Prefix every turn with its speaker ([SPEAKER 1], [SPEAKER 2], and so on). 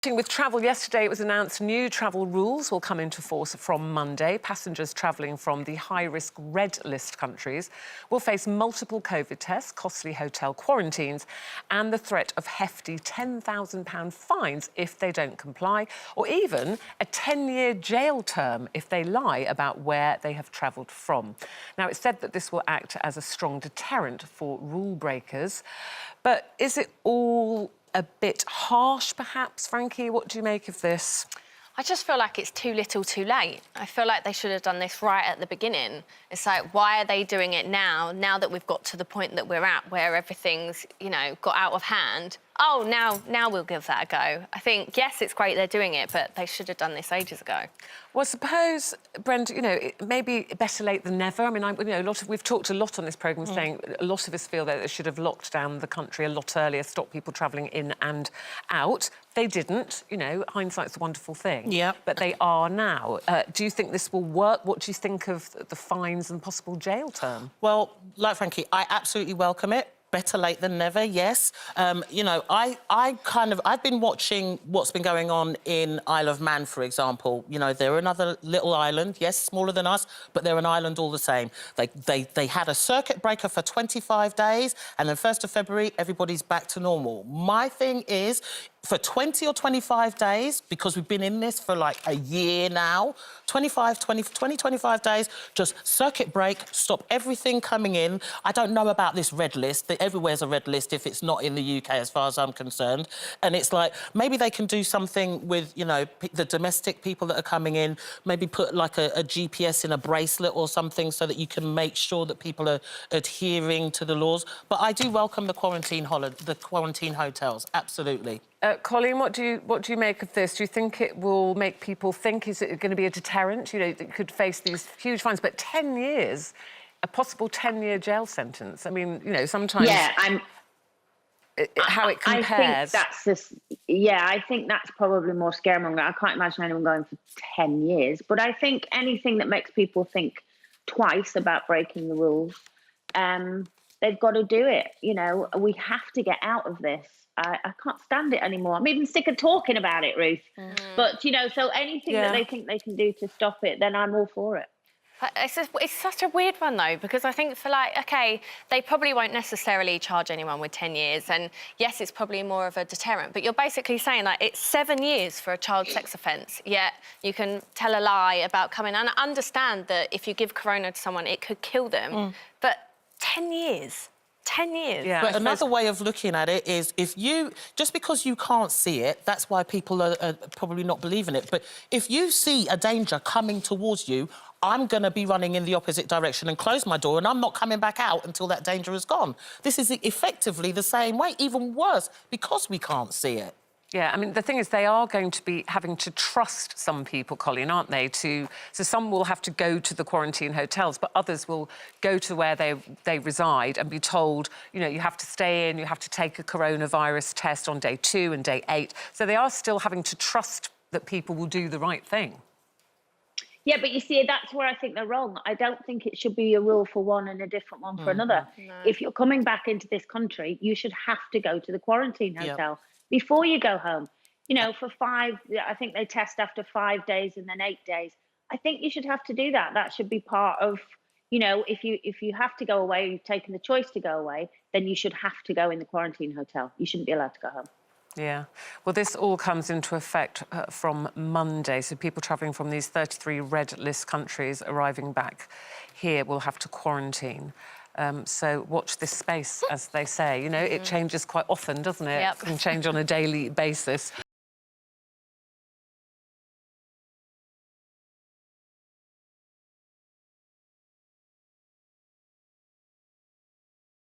[SPEAKER 1] Starting with travel, yesterday it was announced new travel rules will come into force from Monday. Passengers travelling from the high-risk red list countries will face multiple COVID tests, costly hotel quarantines and the threat of hefty £10,000 fines if they don't comply, or even a 10-year jail term if they lie about where they have travelled from. Now, it's said that this will act as a strong deterrent for rule breakers. But is it all a bit harsh, perhaps, Frankie? What do you make of this?
[SPEAKER 2] I just feel like it's too little too late. I feel like they should have done this right at the beginning. It's like, why are they doing it now that we've got to the point that we're at, where everything's, you know, got out of hand? Oh, now we'll give that a go. I think, yes, it's great they're doing it, but they should have done this ages ago.
[SPEAKER 1] Well, suppose, Brenda, you know, maybe better late than never. I mean, you know, we've talked a lot on this programme saying a lot of us feel that they should have locked down the country a lot earlier, stopped people travelling in and out. They didn't, you know, hindsight's a wonderful thing.
[SPEAKER 3] Yeah.
[SPEAKER 1] But they are now. Do you think this will work? What do you think of the fines and possible jail term?
[SPEAKER 3] Well, like Frankie, I absolutely welcome it. Better late than never, yes. You know, I've been watching what's been going on in Isle of Man, for example. You know, they're another little island, yes, smaller than us, but they're an island all the same. They had a circuit breaker for 25 days, and then 1st of February, everybody's back to normal. My thing is, for 20 or 25 days, because we've been in this for like a year now, 25 days, just circuit break, stop everything coming in. I don't know about this red list. Everywhere's a red list if it's not in the UK, as far as I'm concerned. And it's like, maybe they can do something with, you know, the domestic people that are coming in, maybe put like a GPS in a bracelet or something so that you can make sure that people are adhering to the laws. But I do welcome the quarantine hotels, absolutely.
[SPEAKER 1] Coleen, what do you make of this? Do you think it will make people think? Is it going to be a deterrent? You know, it could face these huge fines, but 10 years, a possible 10-year jail sentence. I mean, you know, sometimes.
[SPEAKER 4] Yeah,
[SPEAKER 1] how it compares.
[SPEAKER 4] I think that's probably more scaremonger. I can't imagine anyone going for 10 years. But I think anything that makes people think twice about breaking the rules, they've got to do it. You know, we have to get out of this. I can't stand it anymore. I'm even sick of talking about it, Ruth. But, you know, so anything that they think they can do to stop it, then I'm all for it.
[SPEAKER 2] It's such a weird one, though, because I think for, like, OK, they probably won't necessarily charge anyone with 10 years, and, yes, it's probably more of a deterrent, but you're basically saying, like, it's 7 years for a child sex offence, yet you can tell a lie about coming. And I understand that if you give corona to someone, it could kill them, but 10 years... 10 years.
[SPEAKER 1] Yeah,
[SPEAKER 3] but another way of looking at it is just because you can't see it, that's why people are probably not believing it. But if you see a danger coming towards you, I'm going to be running in the opposite direction and close my door, and I'm not coming back out until that danger is gone. This is effectively the same way, even worse, because we can't see it.
[SPEAKER 1] Yeah, I mean, the thing is, they are going to be having to trust some people, Coleen, aren't they? So some will have to go to the quarantine hotels, but others will go to where they reside and be told, you know, you have to stay in, you have to take a coronavirus test on day 2 and day 8. So they are still having to trust that people will do the right thing.
[SPEAKER 4] Yeah, but you see, that's where I think they're wrong. I don't think it should be a rule for one and a different one for another. No. If you're coming back into this country, you should have to go to the quarantine hotel before you go home. You know, for 5, I think they test after 5 days and then 8 days. I think you should have to do that. That should be part of, you know, if you have to go away, you've taken the choice to go away, then you should have to go in the quarantine hotel. You shouldn't be allowed to go home.
[SPEAKER 1] Yeah. Well, this all comes into effect from Monday. So people travelling from these 33 red list countries arriving back here will have to quarantine. So watch this space, as they say. You know, it changes quite often, doesn't it?
[SPEAKER 2] Yep.
[SPEAKER 1] It can change on a daily basis.